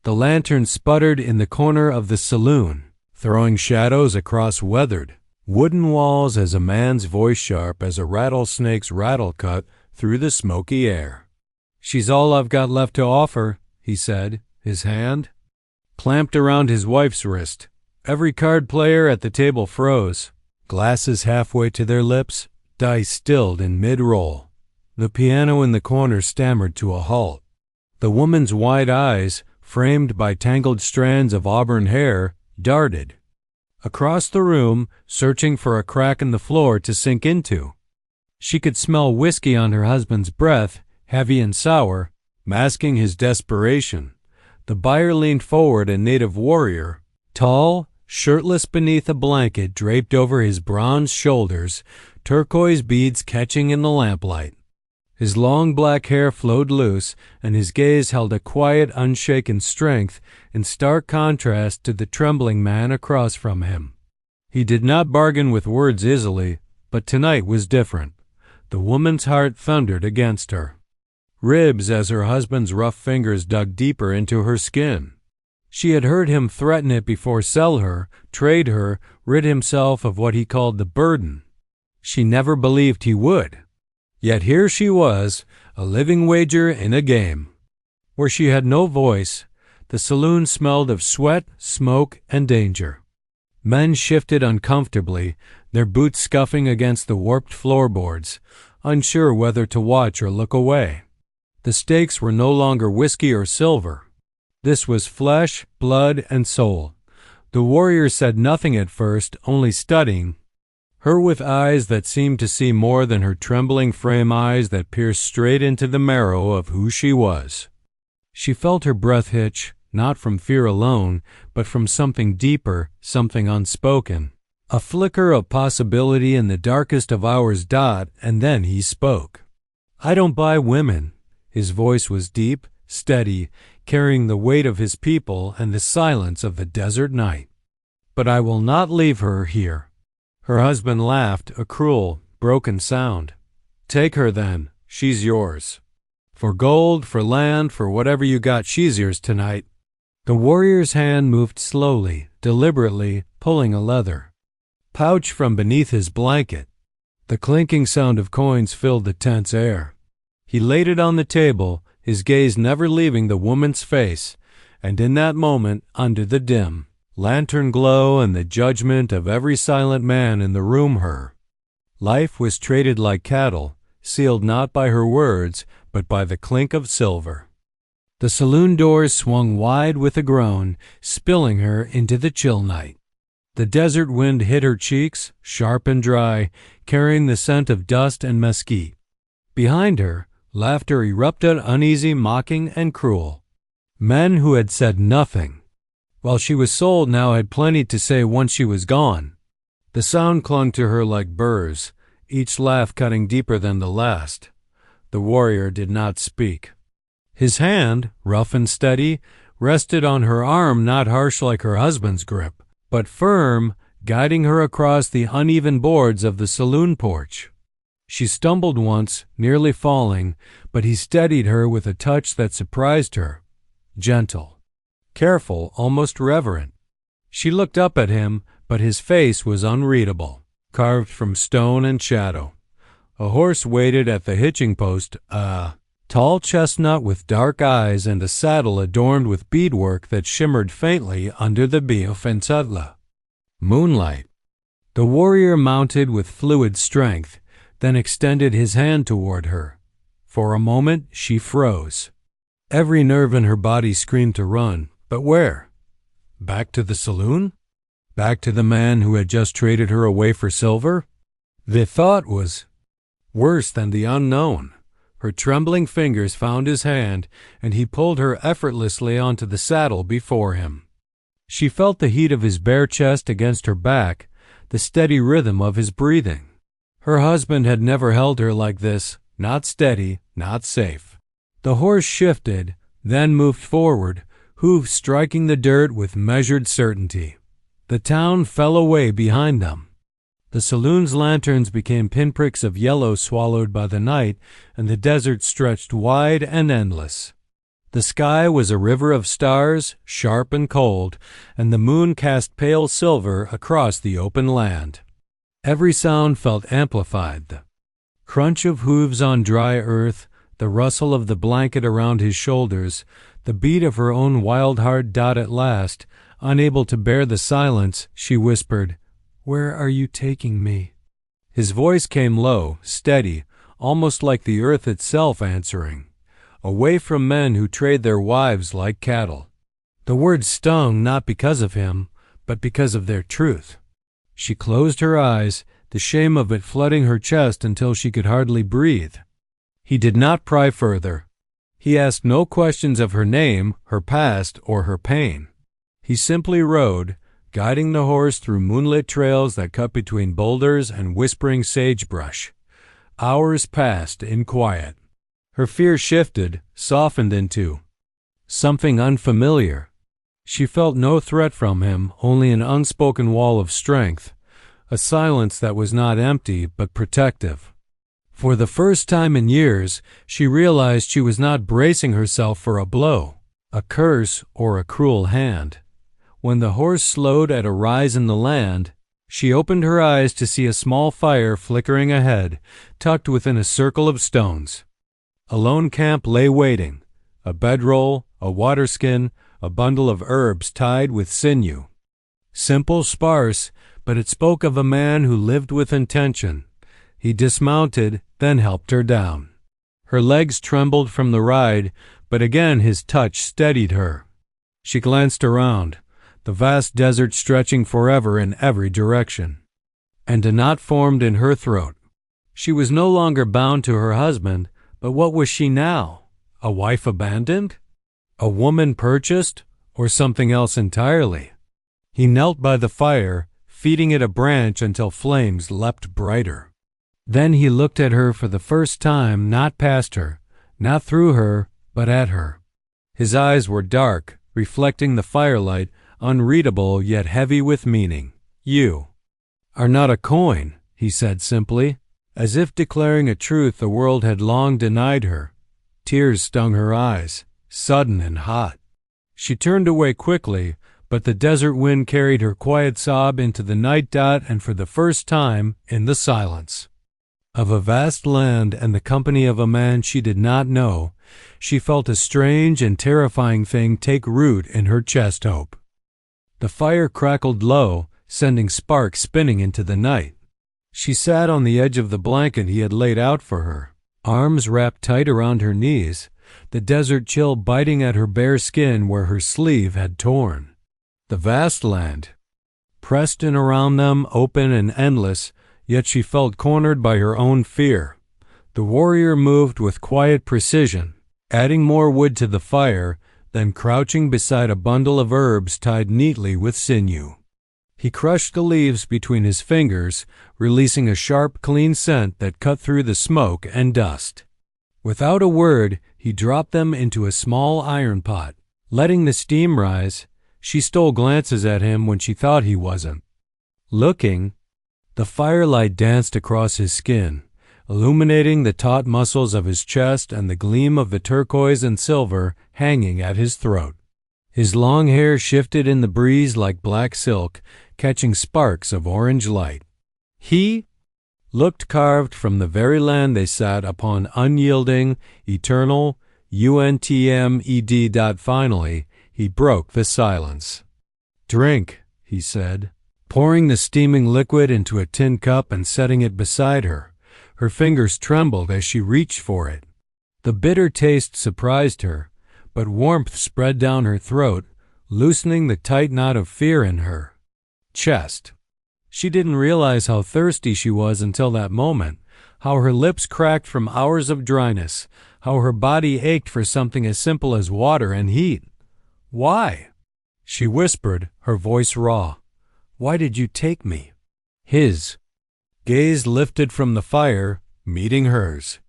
The lantern sputtered in the corner of the saloon, throwing shadows across weathered, wooden walls as a man's voice sharp as a rattlesnake's rattle cut through the smoky air. "She's all I've got left to offer," he said, his hand clamped around his wife's wrist. Every card player at the table froze, glasses halfway to their lips, dice stilled in mid-roll. The piano in the corner stammered to a halt. The woman's wide eyes, framed by tangled strands of auburn hair, darted across the room, searching for a crack in the floor to sink into. She could smell whiskey on her husband's breath, heavy and sour, masking his desperation. The buyer leaned forward, a native warrior, tall, shirtless beneath a blanket draped over his bronze shoulders, turquoise beads catching in the lamplight. His long black hair flowed loose, and his gaze held a quiet, unshaken strength in stark contrast to the trembling man across from him. He did not bargain with words easily, but tonight was different. The woman's heart thundered against her ribs as her husband's rough fingers dug deeper into her skin. She had heard him threaten it before: sell her, trade her, rid himself of what he called the burden. She never believed he would. Yet here she was, a living wager in a game where she had no voice. The saloon smelled of sweat, smoke, and danger. Men shifted uncomfortably, their boots scuffing against the warped floorboards, unsure whether to watch or look away. The stakes were no longer whiskey or silver. This was flesh, blood, and soul. The warrior said nothing at first, only studying her with eyes that seemed to see more than her trembling frame, eyes that pierced straight into the marrow of who she was. She felt her breath hitch, not from fear alone, but from something deeper, something unspoken. A flicker of possibility in the darkest of hours. And then he spoke. "I don't buy women." His voice was deep, steady, carrying the weight of his people and the silence of the desert night. "But I will not leave her here." Her husband laughed, a cruel, broken sound. "Take her then. She's yours. For gold, for land, for whatever you got, she's yours tonight." The warrior's hand moved slowly, deliberately, pulling a leather pouch from beneath his blanket. The clinking sound of coins filled the tense air. He laid it on the table, his gaze never leaving the woman's face, and in that moment, under the dim lantern glow and the judgment of every silent man in the room, her life was traded like cattle, sealed not by her words, but by the clink of silver. The saloon doors swung wide with a groan, spilling her into the chill night. The desert wind hit her cheeks, sharp and dry, carrying the scent of dust and mesquite. Behind her, laughter erupted, uneasy, mocking, and cruel. Men who had said nothing while she was sold now had plenty to say once she was gone. The sound clung to her like burrs, each laugh cutting deeper than the last. The warrior did not speak. His hand, rough and steady, rested on her arm, not harsh like her husband's grip, but firm, guiding her across the uneven boards of the saloon porch. She stumbled once, nearly falling, but he steadied her with a touch that surprised her. Gentle, careful, almost reverent. She looked up at him, but his face was unreadable, carved from stone and shadow. A horse waited at the hitching post, a tall chestnut with dark eyes and a saddle adorned with beadwork that shimmered faintly under the biofensatla moonlight. The warrior mounted with fluid strength, then extended his hand toward her. For a moment she froze. Every nerve in her body screamed to run, but where? Back to the saloon? Back to the man who had just traded her away for silver? The thought was worse than the unknown. Her trembling fingers found his hand, and he pulled her effortlessly onto the saddle before him. She felt the heat of his bare chest against her back, the steady rhythm of his breathing. Her husband had never held her like this, not steady, not safe. The horse shifted, then moved forward, hoofs striking the dirt with measured certainty. The town fell away behind them. The saloon's lanterns became pinpricks of yellow swallowed by the night, and the desert stretched wide and endless. The The sky was a river of stars, sharp and cold, and the moon cast pale silver across the open land. Every sound felt amplified. The crunch of hooves on dry earth, the rustle of the blanket around his shoulders, the beat of her own wild heart. At last, unable to bear the silence, she whispered, "Where are you taking me?" His voice came low, steady, almost like the earth itself answering. Away from men who trade their wives like cattle. The words stung not because of him, but because of their truth. She closed her eyes, the shame of it flooding her chest until she could hardly breathe. He did not pry further. He asked no questions of her name, her past, or her pain. He simply rode, guiding the horse through moonlit trails that cut between boulders and whispering sagebrush. Hours passed in quiet. Her fear shifted, softened into something unfamiliar. She felt no threat from him, only an unspoken wall of strength, a silence that was not empty but protective. For the first time in years, she realized she was not bracing herself for a blow, a curse, or a cruel hand. When the horse slowed at a rise in the land, she opened her eyes to see a small fire flickering ahead, tucked within a circle of stones. A lone camp lay waiting, a bedroll, a waterskin, a bundle of herbs tied with sinew. Simple, sparse, but it spoke of a man who lived with intention. He dismounted, then helped her down. Her legs trembled from the ride, but again his touch steadied her. She glanced around, the vast desert stretching forever in every direction. And a knot formed in her throat. She was no longer bound to her husband, but what was she now? A wife abandoned? A woman purchased? Or something else entirely? He knelt by the fire, feeding it a branch until flames leapt brighter. Then he looked at her for the first time, not past her, not through her, but at her. His eyes were dark, reflecting the firelight, unreadable yet heavy with meaning. "You are not a coin," he said simply, as if declaring a truth the world had long denied her. Tears stung her eyes, sudden and hot. She turned away quickly, but the desert wind carried her quiet sob into the night. And for the first time, in the silence of a vast land and the company of a man she did not know, she felt a strange and terrifying thing take root in her chest hope. The fire crackled low, sending sparks spinning into the night. She sat on the edge of the blanket he had laid out for her, arms wrapped tight around her knees, the desert chill biting at her bare skin where her sleeve had torn. The vast land, pressed in around them, open and endless, yet she felt cornered by her own fear. The warrior moved with quiet precision, adding more wood to the fire, then crouching beside a bundle of herbs tied neatly with sinew. He crushed the leaves between his fingers, releasing a sharp, clean scent that cut through the smoke and dust. Without a word, he dropped them into a small iron pot. Letting the steam rise, she stole glances at him when she thought he wasn't looking. The firelight danced across his skin, illuminating the taut muscles of his chest and the gleam of the turquoise and silver hanging at his throat. His long hair shifted in the breeze like black silk, catching sparks of orange light. He looked carved from the very land they sat upon, unyielding, eternal, untmed. Finally, he broke the silence. "Drink," he said, pouring the steaming liquid into a tin cup and setting it beside her. Her fingers trembled as she reached for it. The bitter taste surprised her, but warmth spread down her throat, loosening the tight knot of fear in her chest. She didn't realize how thirsty she was until that moment, how her lips cracked from hours of dryness, how her body ached for something as simple as water and heat. "Why?" she whispered, her voice raw. "Why did you take me?" His gaze lifted from the fire, meeting hers.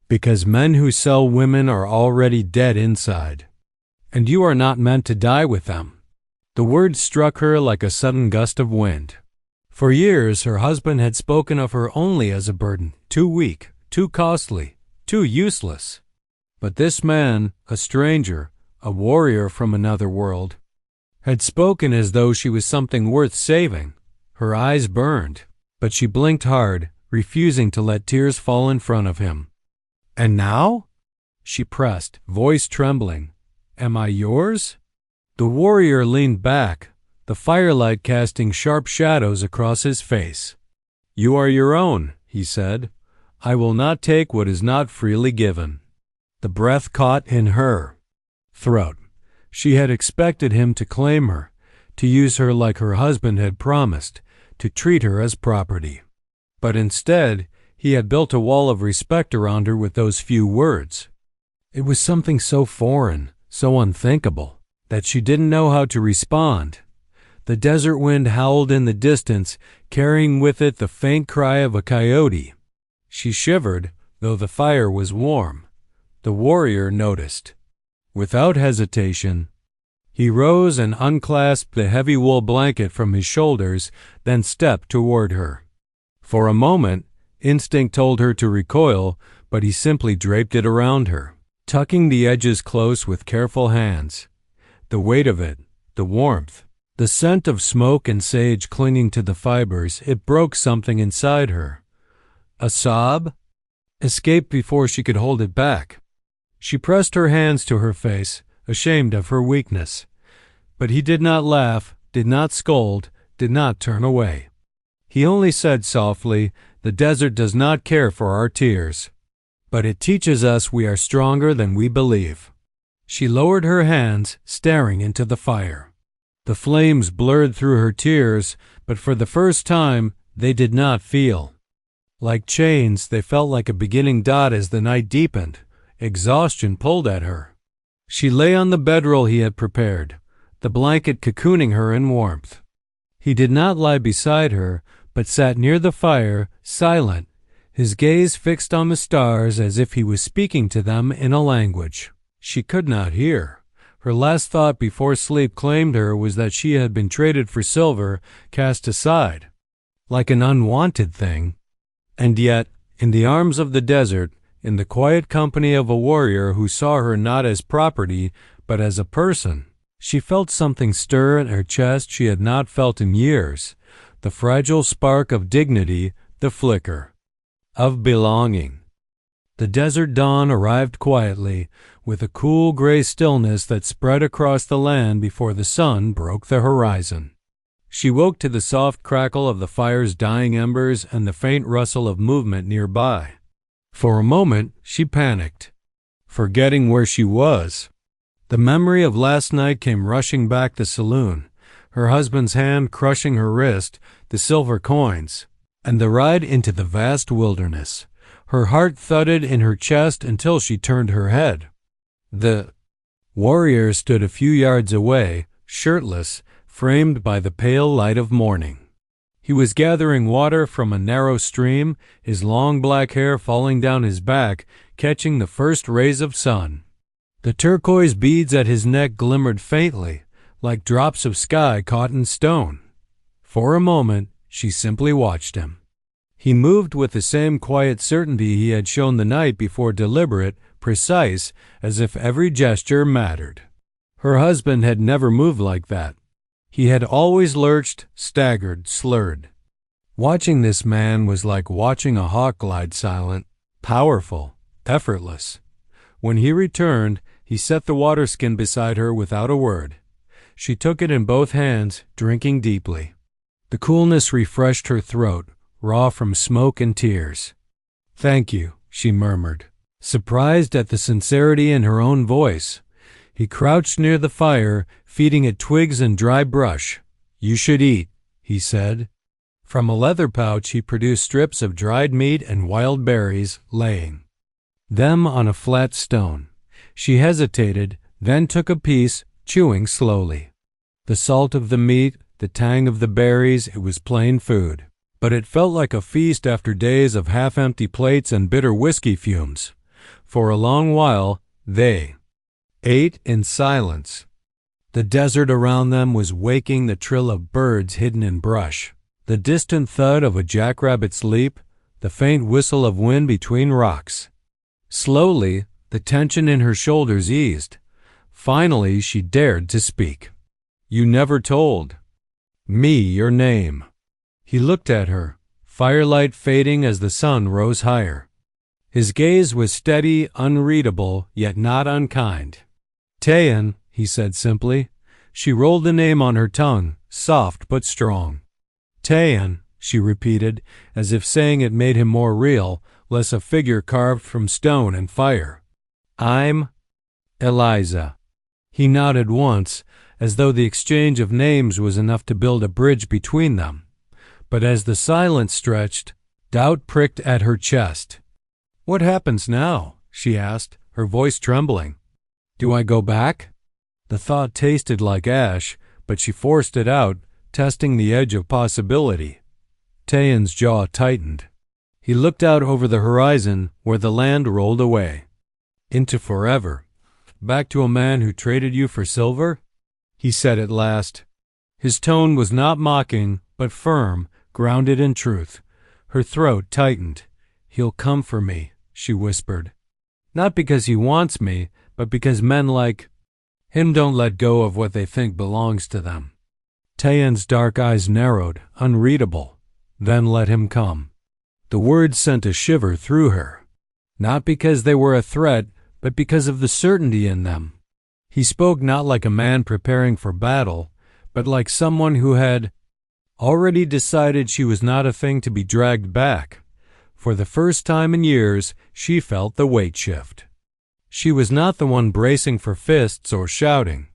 "Because men who sell women are already dead inside, and you are not meant to die with them." The word struck her like a sudden gust of wind. For years her husband had spoken of her only as a burden, too weak, too costly, too useless. But this man, a stranger, a warrior from another world, had spoken as though she was something worth saving. Her eyes burned, but she blinked hard, refusing to let tears fall in front of him. "And now?" she pressed, voice trembling. "Am I yours?" The warrior leaned back, the firelight casting sharp shadows across his face. "You are your own," he said. "I will not take what is not freely given." The breath caught in her throat. She had expected him to claim her, to use her like her husband had promised, to treat her as property. But instead, he had built a wall of respect around her with those few words. It was something so foreign, so unthinkable, that she didn't know how to respond. The desert wind howled in the distance, carrying with it the faint cry of a coyote. She shivered, though the fire was warm. The warrior noticed. Without hesitation, he rose and unclasped the heavy wool blanket from his shoulders, then stepped toward her. For a moment, instinct told her to recoil, but he simply draped it around her, tucking the edges close with careful hands. The weight of it, the warmth, the scent of smoke and sage clinging to the fibers, it broke something inside her. A sob escaped before she could hold it back. She pressed her hands to her face, ashamed of her weakness. But he did not laugh, did not scold, did not turn away. He only said softly, "The desert does not care for our tears, but it teaches us we are stronger than we believe." She lowered her hands, staring into the fire. The flames blurred through her tears, but for the first time, they did not feel. Like chains, they felt like a beginning dot as the night deepened. Exhaustion pulled at her. She lay on the bedroll he had prepared, the blanket cocooning her in warmth. He did not lie beside her, but sat near the fire, silent, his gaze fixed on the stars as if he was speaking to them in a language she could not hear. Her last thought before sleep claimed her was that she had been traded for silver, cast aside, like an unwanted thing. And yet, in the arms of the desert, in the quiet company of a warrior who saw her not as property, but as a person, she felt something stir in her chest she had not felt in years, the fragile spark of dignity, the flicker of belonging. The desert dawn arrived quietly, with a cool gray stillness that spread across the land before the sun broke the horizon. She woke to the soft crackle of the fire's dying embers and the faint rustle of movement nearby. For a moment, she panicked, forgetting where she was. The memory of last night came rushing back the saloon, her husband's hand crushing her wrist, the silver coins, and the ride into the vast wilderness. Her heart thudded in her chest until she turned her head. The warrior stood a few yards away, shirtless, framed by the pale light of morning. He was gathering water from a narrow stream, his long black hair falling down his back, catching the first rays of sun. The turquoise beads at his neck glimmered faintly, like drops of sky caught in stone. For a moment, she simply watched him. He moved with the same quiet certainty he had shown the night before, deliberate, precise, as if every gesture mattered. Her husband had never moved like that. He had always lurched, staggered, slurred. Watching this man was like watching a hawk glide silent, powerful, effortless. When he returned, he set the water skin beside her without a word. She took it in both hands, drinking deeply. The coolness refreshed her throat, raw from smoke and tears. "Thank you," she murmured, surprised at the sincerity in her own voice. He crouched near the fire, feeding it twigs and dry brush. "You should eat," he said. From a leather pouch he produced strips of dried meat and wild berries, laying them on a flat stone. She hesitated, then took a piece, chewing slowly. The salt of the meat, the tang of the berries, it was plain food. But it felt like a feast after days of half-empty plates and bitter whiskey fumes. For a long while, they ate in silence. The desert around them was waking, the trill of birds hidden in brush, the distant thud of a jackrabbit's leap, the faint whistle of wind between rocks. Slowly, the tension in her shoulders eased. Finally, she dared to speak. "You never told me your name." He looked at her, firelight fading as the sun rose higher. His gaze was steady, unreadable, yet not unkind. "Tayan," he said simply. She rolled the name on her tongue, soft but strong. "Tayan," she repeated, as if saying it made him more real, less a figure carved from stone and fire. "I'm Eliza." He nodded once, as though the exchange of names was enough to build a bridge between them. But as the silence stretched, doubt pricked at her chest. "What happens now?" she asked, her voice trembling. "Do I go back?" The thought tasted like ash, but she forced it out, testing the edge of possibility. Tayan's jaw tightened. He looked out over the horizon where the land rolled away. "Into forever. Back to a man who traded you for silver?" he said at last. His tone was not mocking, but firm, grounded in truth. Her throat tightened. "He'll come for me," she whispered. "Not because he wants me, but because men like him don't let go of what they think belongs to them." Tayan's dark eyes narrowed, unreadable. "Then let him come." The words sent a shiver through her. Not because they were a threat, but because of the certainty in them. He spoke not like a man preparing for battle, but like someone who had already decided she was not a thing to be dragged back. For the first time in years, she felt the weight shift. She was not the one bracing for fists or shouting.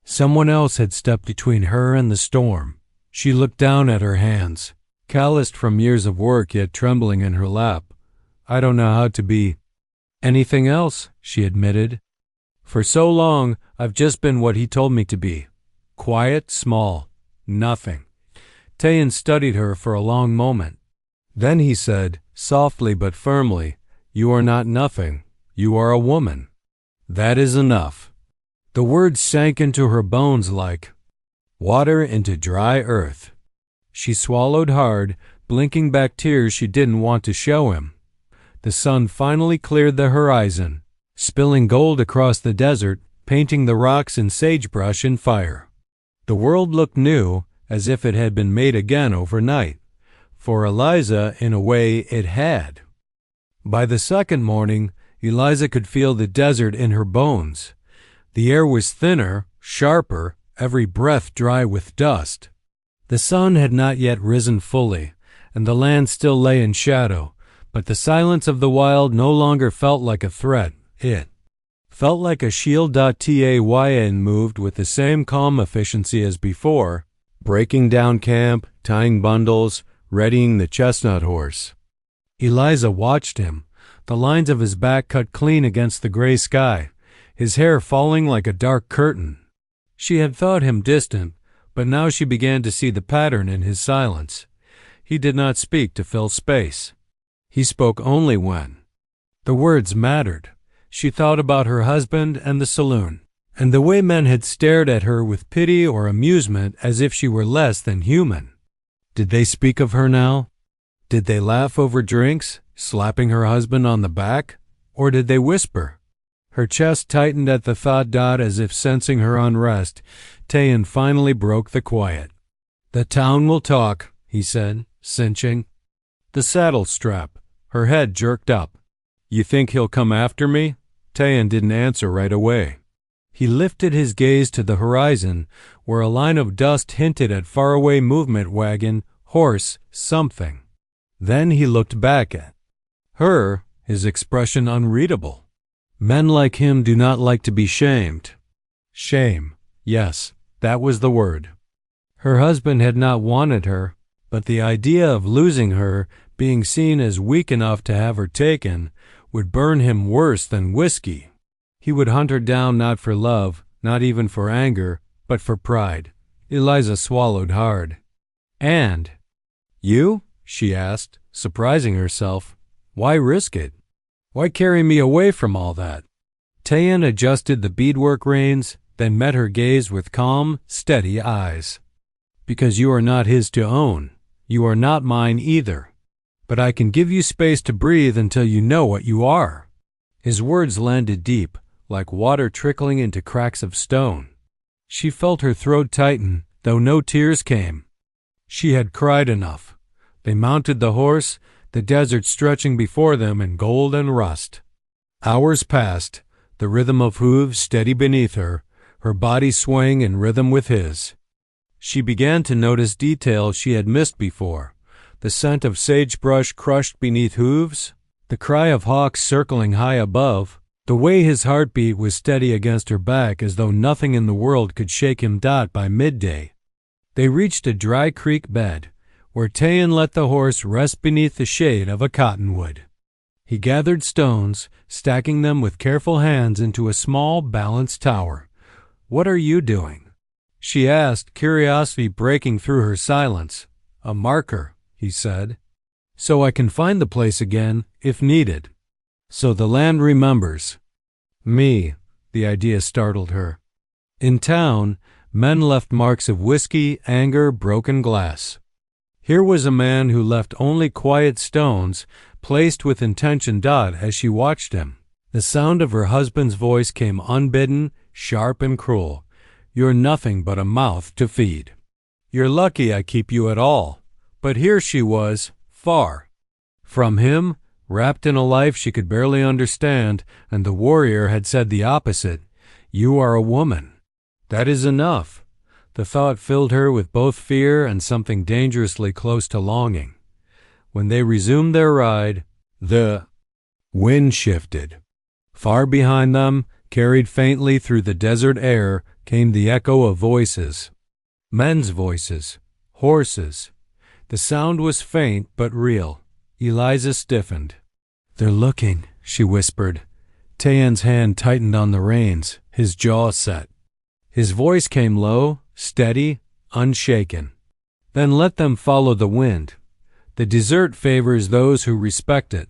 Someone else had stepped between her and the storm. She looked down at her hands, calloused from years of work yet trembling in her lap. "I don't know how to be anything else," she admitted. "For so long, I've just been what he told me to be. Quiet, small, nothing." Tayan studied her for a long moment. Then he said, softly but firmly, "You are not nothing. You are a woman. That is enough." The words sank into her bones like water into dry earth. She swallowed hard, blinking back tears she didn't want to show him. The sun finally cleared the horizon, spilling gold across the desert, painting the rocks and sagebrush in fire. The world looked new, as if it had been made again overnight. For Eliza, in a way, it had. By the second morning, Eliza could feel the desert in her bones. The air was thinner, sharper, every breath dry with dust. The sun had not yet risen fully, and the land still lay in shadow, but the silence of the wild no longer felt like a threat. It felt like a shield. Tayan moved with the same calm efficiency as before, breaking down camp, tying bundles, readying the chestnut horse. Eliza watched him, the lines of his back cut clean against the gray sky, his hair falling like a dark curtain. She had thought him distant, but now she began to see the pattern in his silence. He did not speak to fill space. He spoke only when the words mattered. She thought about her husband and the saloon, and the way men had stared at her with pity or amusement as if she were less than human. Did they speak of her now? Did they laugh over drinks, slapping her husband on the back? Or did they whisper? Her chest tightened at the thought. As if sensing her unrest, Tayan finally broke the quiet. "The town will talk," he said, cinching the saddle strap. Her head jerked up. "You think he'll come after me?" Tayan didn't answer right away. He lifted his gaze to the horizon, where a line of dust hinted at faraway movement, wagon, horse, something. Then he looked back at her, his expression unreadable. Men like him do not like to be shamed. Shame, yes, that was the word. Her husband had not wanted her, but the idea of losing her, being seen as weak enough to have her taken, would burn him worse than whiskey. He would hunt her down not for love, not even for anger, but for pride. Eliza swallowed hard. "And you?" she asked, surprising herself. "Why risk it? Why carry me away from all that?" Tayan adjusted the beadwork reins, then met her gaze with calm, steady eyes. "Because you are not his to own. You are not mine either. But I can give you space to breathe until you know what you are." His words landed deep, like water trickling into cracks of stone. She felt her throat tighten, though no tears came. She had cried enough. They mounted the horse, the desert stretching before them in gold and rust. Hours passed, the rhythm of hooves steady beneath her, her body swaying in rhythm with his. She began to notice details she had missed before: the scent of sagebrush crushed beneath hooves, the cry of hawks circling high above, the way his heartbeat was steady against her back as though nothing in the world could shake him. By midday, they reached a dry creek bed, where Tayan let the horse rest beneath the shade of a cottonwood. He gathered stones, stacking them with careful hands into a small, balanced tower. "What are you doing?" she asked, curiosity breaking through her silence. "A marker," he said, "so I can find the place again, if needed. So the land remembers." Me, the idea startled her. In town, men left marks of whiskey, anger, broken glass. Here was a man who left only quiet stones, placed with intention. As she watched him, the sound of her husband's voice came unbidden, sharp and cruel. "You're nothing but a mouth to feed. You're lucky I keep you at all." But here she was, far from him, wrapped in a life she could barely understand, and the warrior had said the opposite. "You are a woman. That is enough." The thought filled her with both fear and something dangerously close to longing. When they resumed their ride, the wind shifted. Far behind them, carried faintly through the desert air, came the echo of voices. Men's voices, horses. The sound was faint but real. Eliza stiffened. "They're looking," she whispered. Tayan's hand tightened on the reins, his jaw set. His voice came low, steady, unshaken. "Then let them follow the wind. The desert favors those who respect it."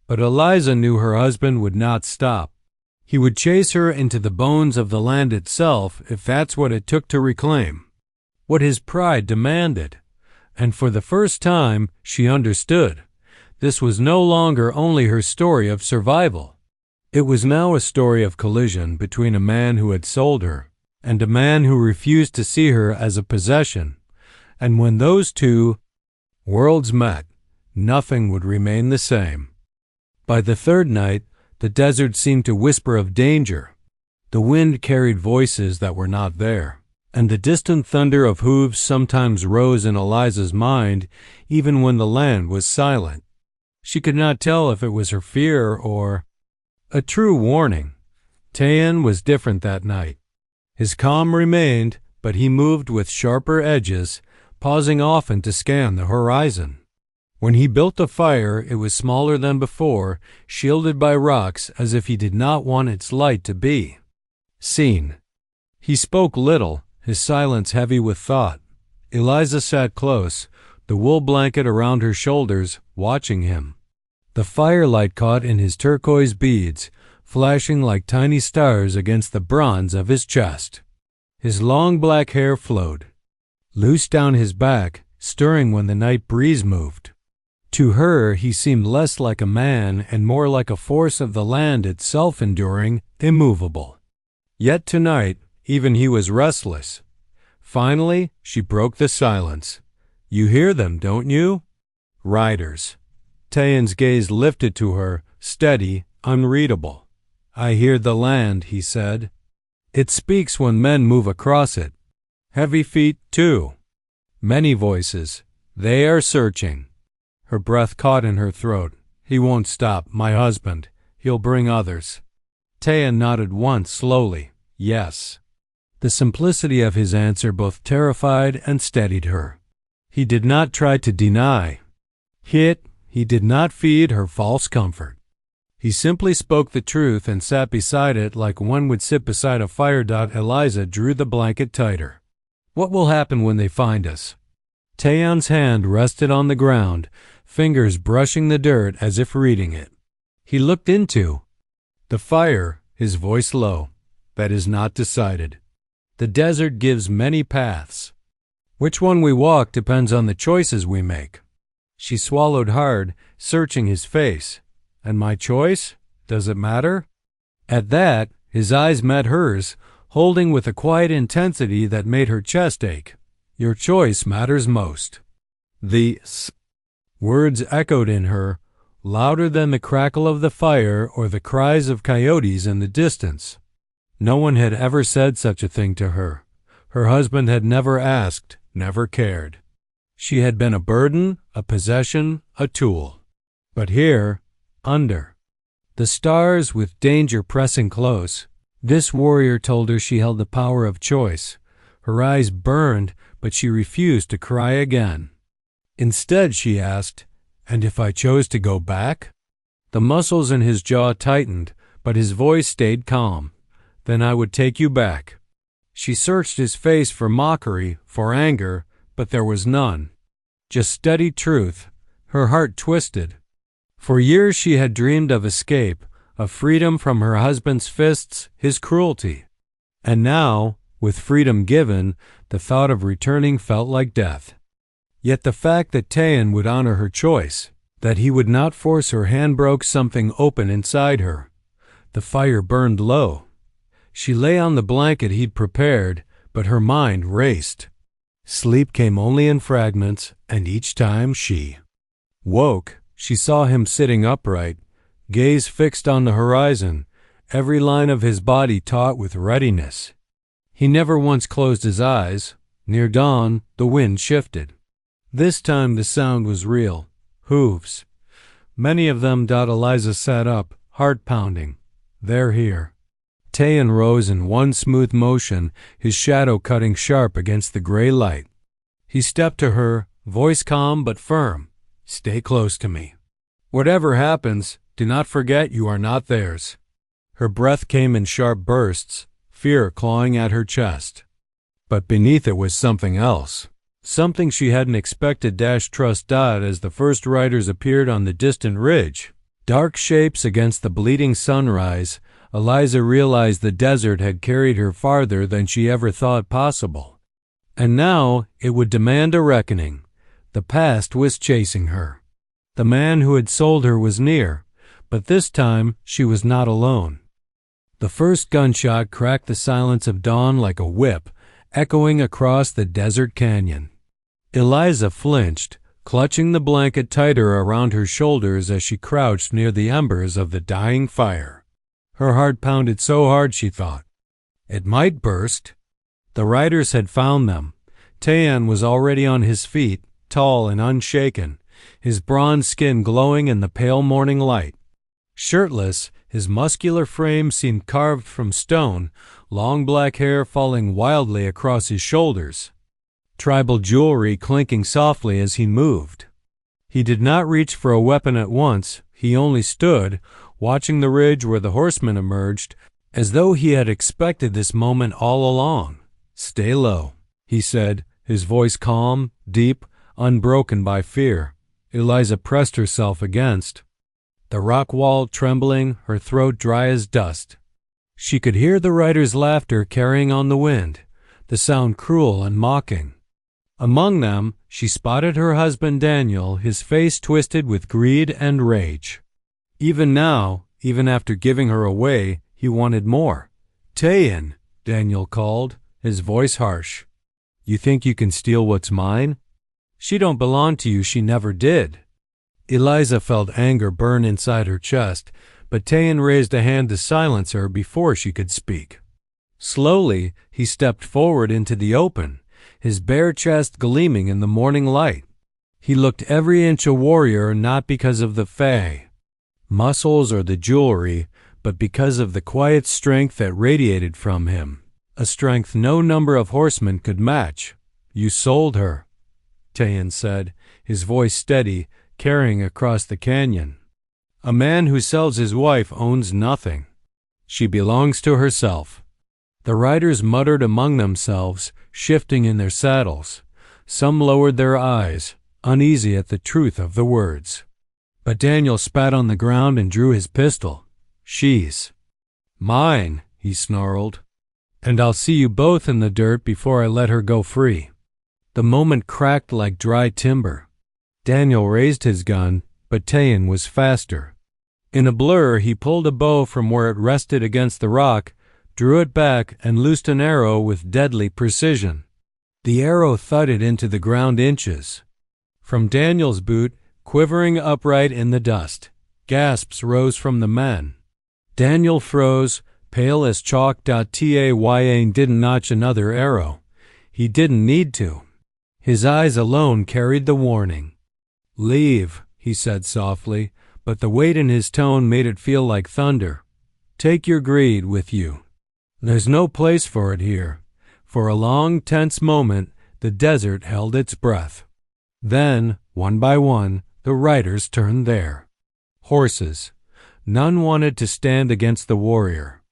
But Eliza knew her husband would not stop. He would chase her into the bones of the land itself if that's what it took to reclaim, what his pride demanded. And for the first time, she understood. This was no longer only her story of survival. It was now a story of collision between a man who had sold her and a man who refused to see her as a possession. And when those two worlds met, nothing would remain the same. By the third night, the desert seemed to whisper of danger. The wind carried voices that were not there, and the distant thunder of hooves sometimes rose in Eliza's mind even when the land was silent. She could not tell if it was her fear or a true warning. Tayan was different that night. His calm remained, but he moved with sharper edges, pausing often to scan the horizon. When he built a fire, it was smaller than before, shielded by rocks as if he did not want its light to be seen. He spoke little, his silence heavy with thought. Eliza sat close, the wool blanket around her shoulders, watching him. The firelight caught in his turquoise beads, flashing like tiny stars against the bronze of his chest. His long black hair flowed loose down his back, stirring when the night breeze moved. To her, he seemed less like a man and more like a force of the land itself, enduring, immovable. Yet tonight, even he was restless. Finally, she broke the silence. "You hear them, don't you?" "Riders." Tayan's gaze lifted to her, steady, unreadable. "I hear the land," he said. "It speaks when men move across it. Heavy feet, too. Many voices. They are searching." Her breath caught in her throat. "He won't stop, my husband. He'll bring others." Tayan nodded once, slowly. "Yes." The simplicity of his answer both terrified and steadied her. He did not try to deny. He did not feed her false comfort. He simply spoke the truth and sat beside it like one would sit beside a fire. Eliza drew the blanket tighter. "What will happen when they find us?" Tayan's hand rested on the ground, fingers brushing the dirt as if reading it. He looked into the fire, his voice low. "That is not decided. The desert gives many paths. Which one we walk depends on the choices we make." She swallowed hard, searching his face. "And my choice? Does it matter?" At that, His eyes met hers, holding with a quiet intensity that made her chest ache. "Your choice matters most." The words echoed in her, louder than the crackle of the fire or the cries of coyotes in the distance. No one had ever said such a thing to her. Her husband had never asked, never cared. She had been a burden, a possession, a tool. But here, under the stars, with danger pressing close, this warrior told her she held the power of choice. Her eyes burned, but she refused to cry again. Instead, she asked, "And if I chose to go back?" The muscles in his jaw tightened, but his voice stayed calm. "Then I would take you back." She searched his face for mockery, for anger, but there was none. Just steady truth. Her heart twisted. For years she had dreamed of escape, of freedom from her husband's fists, his cruelty. And now, with freedom given, the thought of returning felt like death. Yet the fact that Tayan would honor her choice, that he would not force her hand, broke something open inside her. The fire burned low. She lay on the blanket he'd prepared, but her mind raced. Sleep came only in fragments, and each time she woke, she saw him sitting upright, gaze fixed on the horizon, every line of his body taut with readiness. He never once closed his eyes. Near dawn, the wind shifted. This time the sound was real. Hooves. Many of them. Eliza sat up, heart pounding. "They're here." Tayan rose in one smooth motion, his shadow cutting sharp against the gray light. He stepped to her, voice calm but firm. "Stay close to me. Whatever happens, do not forget you are not theirs." Her breath came in sharp bursts, fear clawing at her chest. But beneath it was something else. Something she hadn't expected. Trust. As the first riders appeared on the distant ridge, dark shapes against the bleeding sunrise, Eliza realized the desert had carried her farther than she ever thought possible. And now it would demand a reckoning. The past was chasing her. The man who had sold her was near, but this time she was not alone. The first gunshot cracked the silence of dawn like a whip, echoing across the desert canyon. Eliza flinched, clutching the blanket tighter around her shoulders as she crouched near the embers of the dying fire. Her heart pounded so hard she thought it might burst. The riders had found them. Tayan was already on his feet, tall and unshaken, his bronze skin glowing in the pale morning light. Shirtless, his muscular frame seemed carved from stone, long black hair falling wildly across his shoulders, tribal jewelry clinking softly as he moved. He did not reach for a weapon at once. He only stood, watching the ridge where the horsemen emerged, as though he had expected this moment all along. "Stay low," he said, his voice calm, deep, unbroken by fear. Eliza pressed herself against the rock wall, trembling, her throat dry as dust. She could hear the riders' laughter carrying on the wind, the sound cruel and mocking. Among them, she spotted her husband Daniel, his face twisted with greed and rage. Even now, even after giving her away, he wanted more. "Tayan," Daniel called, his voice harsh. "You think you can steal what's mine? She don't belong to you. She never did." Eliza felt anger burn inside her chest, but Tayan raised a hand to silence her before she could speak. Slowly, he stepped forward into the open, his bare chest gleaming in the morning light. He looked every inch a warrior, not because of the muscles or the jewelry, but because of the quiet strength that radiated from him, a strength no number of horsemen could match. "You sold her," Tayan said, his voice steady, carrying across the canyon. "A man who sells his wife owns nothing. She belongs to herself." The riders muttered among themselves, shifting in their saddles. Some lowered their eyes, uneasy at the truth of the words. But Daniel spat on the ground and drew his pistol. "She's mine," he snarled, "and I'll see you both in the dirt before I let her go free." The moment cracked like dry timber. Daniel raised his gun, but Tayan was faster. In a blur, he pulled a bow from where it rested against the rock, drew it back, and loosed an arrow with deadly precision. The arrow thudded into the ground inches from Daniel's boot, quivering upright in the dust. Gasps rose from the men. Daniel froze, pale as chalk. Tayan didn't notch another arrow. He didn't need to. His eyes alone carried the warning. "Leave," he said softly, but the weight in his tone made it feel like thunder. "Take your greed with you. There's no place for it here." For a long, tense moment, the desert held its breath. Then, one by one, the riders turned there. Horses. None wanted to stand against the warrior.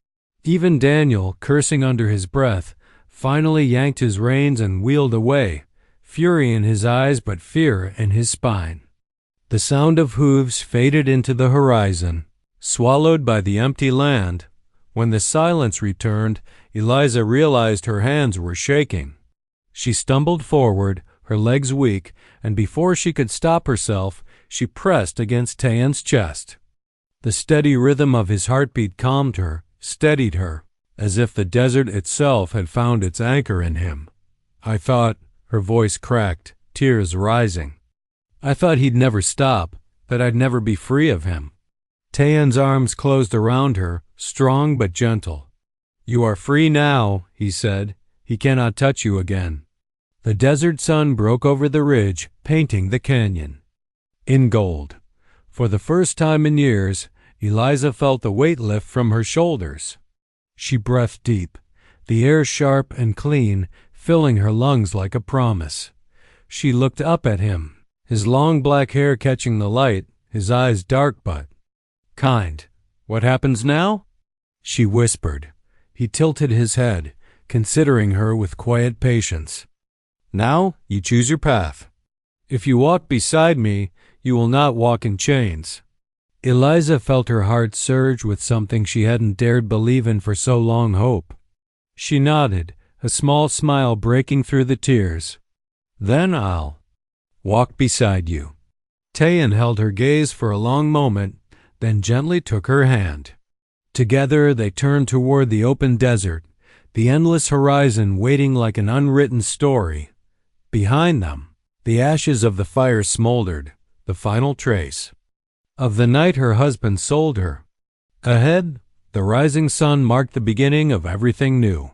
Even Daniel, cursing under his breath, finally yanked his reins and wheeled away, fury in his eyes but fear in his spine. The sound of hooves faded into the horizon, swallowed by the empty land. When the silence returned, Eliza realized her hands were shaking. She stumbled forward, her legs weak, and before she could stop herself, she pressed against Tayan's chest. The steady rhythm of his heartbeat calmed her, steadied her, as if the desert itself had found its anchor in him. "I thought," her voice cracked, tears rising, "I thought he'd never stop, that I'd never be free of him." Tayan's arms closed around her, strong but gentle. "You are free now," he said. "He cannot touch you again." The desert sun broke over the ridge, painting the canyon in gold. For the first time in years, Eliza felt the weight lift from her shoulders. She breathed deep, the air sharp and clean, filling her lungs like a promise. She looked up at him, his long black hair catching the light, his eyes dark but kind. "What happens now?" she whispered. He tilted his head, considering her with quiet patience. "Now you choose your path. If you walk beside me, you will not walk in chains." Eliza felt her heart surge with something she hadn't dared believe in for so long, hope. She nodded, a small smile breaking through the tears. "Then I'll walk beside you." Tayan held her gaze for a long moment, then gently took her hand. Together they turned toward the open desert, the endless horizon waiting like an unwritten story. Behind them, the ashes of the fire smoldered, the final trace of the night her husband sold her. Ahead, the rising sun marked the beginning of everything new.